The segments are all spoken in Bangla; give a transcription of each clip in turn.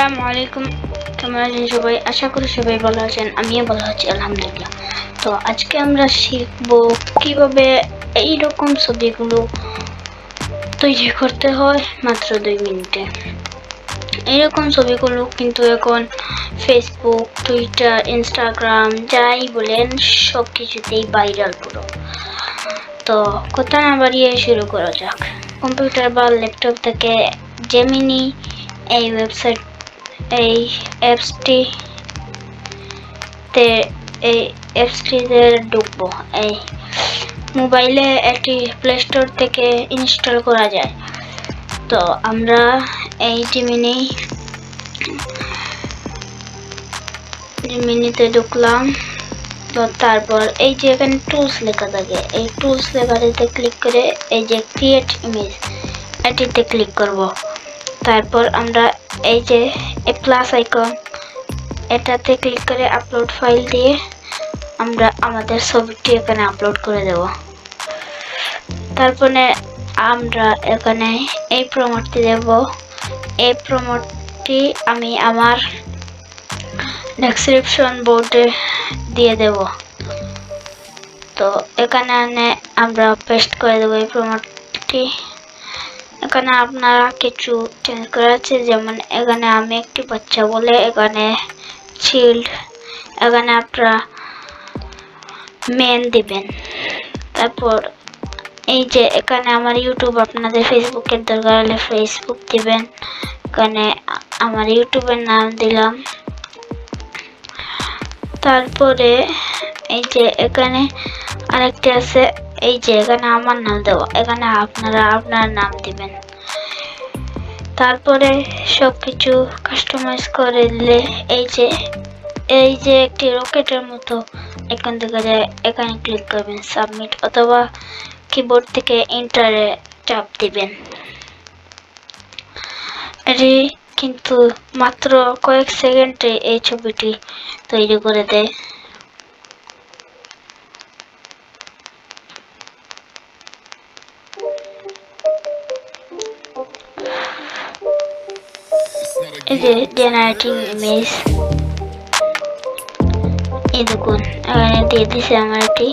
আসসালামু আলাইকুম। কেমন আছেন সবাই? আশা করি সবাই ভালো আছেন। আমিও ভালো আছি আলহামদুলিল্লাহ। তো আজকে আমরা শিখব কিভাবে এইরকম ছবিগুলো তৈরি করতে হয় মাত্র 2 মিনিটে। এইরকম ছবিগুলো কিন্তু এখন ফেসবুক, টুইটার, ইনস্টাগ্রাম যাই বলেন সব কিছুতেই ভাইরাল পুরো। তো কথা না বাড়িয়ে শুরু করা যাক। কম্পিউটার বা ল্যাপটপ থেকে জেমিনি এই অ্যাপসটিতে ঢুকবো। এই মোবাইলে একটি প্লে স্টোর থেকে ইনস্টল করা যায়। তো আমরা এই জেমিনিতে ঢুকলাম। তো তারপর এই যে এখানে টুলস লেখা থাকে, এই টুলস লেখাটিতে ক্লিক করে এই যে ক্রিয়েট ইমেজ এটিতে ক্লিক করব। তারপর আমরা এই যে প্লাস আইকন এটাতে ক্লিক করে আপলোড ফাইল দিয়ে আমরা আমাদের ছবিটি এখানে আপলোড করে দেব। তারপরে আমরা এখানে এই প্রমোটটি দেব। এই প্রমোটটি আমি আমার ডেসক্রিপশন বোর্ডে দিয়ে দেব। তো এখানে আমরা পেস্ট করে দেব এই প্রমোটটি। এখানে আপনারা কিছু চেঞ্জ করা আছে, যেমন এখানে আমি একটি বাচ্চা বলে এখানে চিল্ড, এখানে আপনারা মেন দিবেন। তারপর এই যে এখানে আমার ইউটিউব, আপনাদের ফেসবুকের দরকার হলে ফেসবুক দিবেন। এখানে আমার ইউটিউবের নাম দিলাম। তারপরে এই যে এখানে আরেকটি আছে, এই যে এখানে আমার নাম দেব, এখানে আপনারা আপনার নাম দিবেন। তারপরে সবকিছু কাস্টমাইজ করে দিলে এই যে একটি রকেটের মতো এখন দেখা যায়, এখানে ক্লিক করবেন সাবমিট, অথবা কিবোর্ড থেকে এন্টারে চাপ দিবেন। এটি কিন্তু মাত্র কয়েক সেকেন্ডে এই ছবিটি তৈরি করে দেয়। এই যে জেনারেটিং ইমেজ, এই দেখুন এখানে দিয়ে দিছে আমার এটি।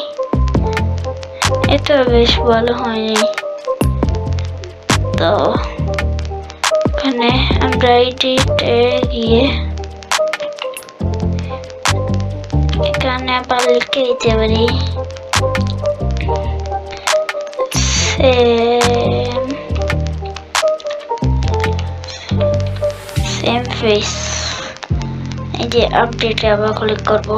এটা বেশ ভালো হয়নি। তো এখানে আমরা এডিটে গিয়ে এখানে আবার লিখে দিতে পারি সেম ফেস। এই যে আপডেটে আবার ক্লিক করব।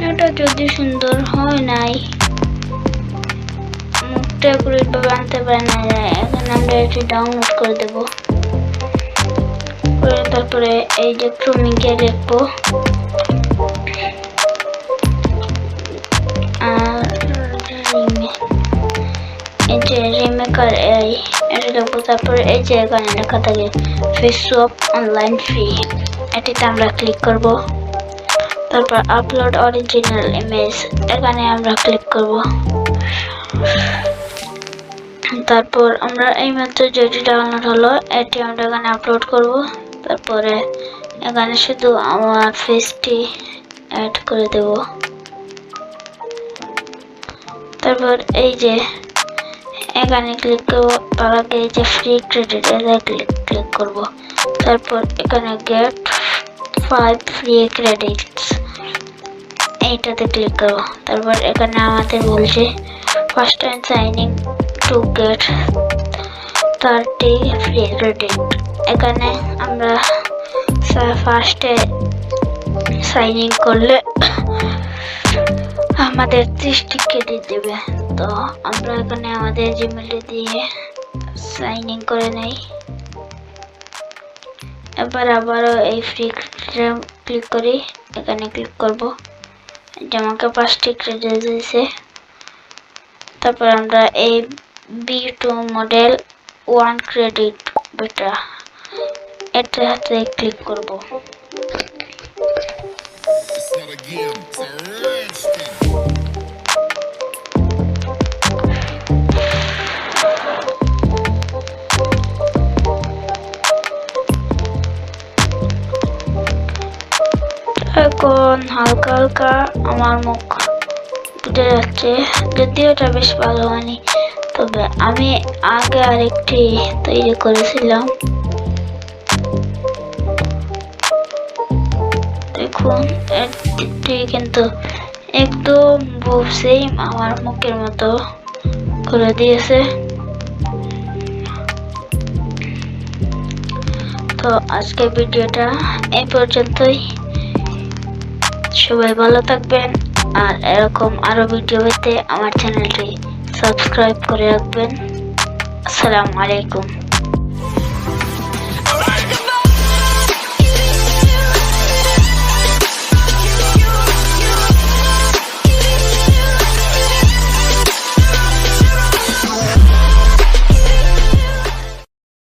এটা যদি সুন্দর হয় নাই, মুখটা পুরোভাবে আনতে পারে না, এখন আমরা এটি ডাউনলোড করে দেব। তারপরে এই যে ক্রোমিকে দেখবো, আর এই যে রিমেকার এটা দেখবো। তারপরে এই যে এখানে লেখা থাকে ফেসবুক অনলাইন ফ্রি, এটিতে আমরা ক্লিক করব। তারপর আপলোড অরিজিনাল ইমেজ, এখানে আমরা ক্লিক করব। তারপর আমরা এইমাত্র যেটি ডাউনলোড হলো এটি আমরা এখানে আপলোড করব। তারপরে এখানে শুধু আমার ফেসটি অ্যাড করে দেব। তারপর এই যে এখানে ক্লিক করব, তার আগে এই যে ফ্রি ক্রেডিট ক্লিক করব। তারপর এখানে গেট 5 ফ্রি ক্রেডিটস এইটাতে ক্লিক করব। তারপর এখানে আমাদের বলছে first time signing to get 30 free credit. এখানে আমরা ফার্স্টে সাইন ইন করলে আমাদের 30টি ক্রেডিট দেবে। তো আমরা এখানে আমাদের জিমেইল দিয়ে সাইন ইন করে নেই। এবার আবারও এই ফ্রি ক্লিক করি, এখানে ক্লিক করব। আমাকে 5টি ক্রেডিট দিয়েছে। তারপর আমরা এই B2 মডেল 1 ক্রেডিট বেটা এটাতে ক্লিক করব। It's not a game, it's a rich thing. এখন হালকা হালকা আমার মুখ উঠে যাচ্ছে, যদিও এটা বেশ ভালো হয়নি, তবে আমি আগে আরেকটি তৈরি করেছিলাম। দেখুন এটি কিন্তু একদম সেম আমার মুখের মতো করে দিয়েছে। তো আজকের ভিডিওটা এই পর্যন্তই। সবাই ভালো থাকবেন, আর এরকম আরো ভিডিও পেতে আমার চ্যানেলটি সাবস্ক্রাইব করে রাখবেন। আসসালামু আলাইকুম।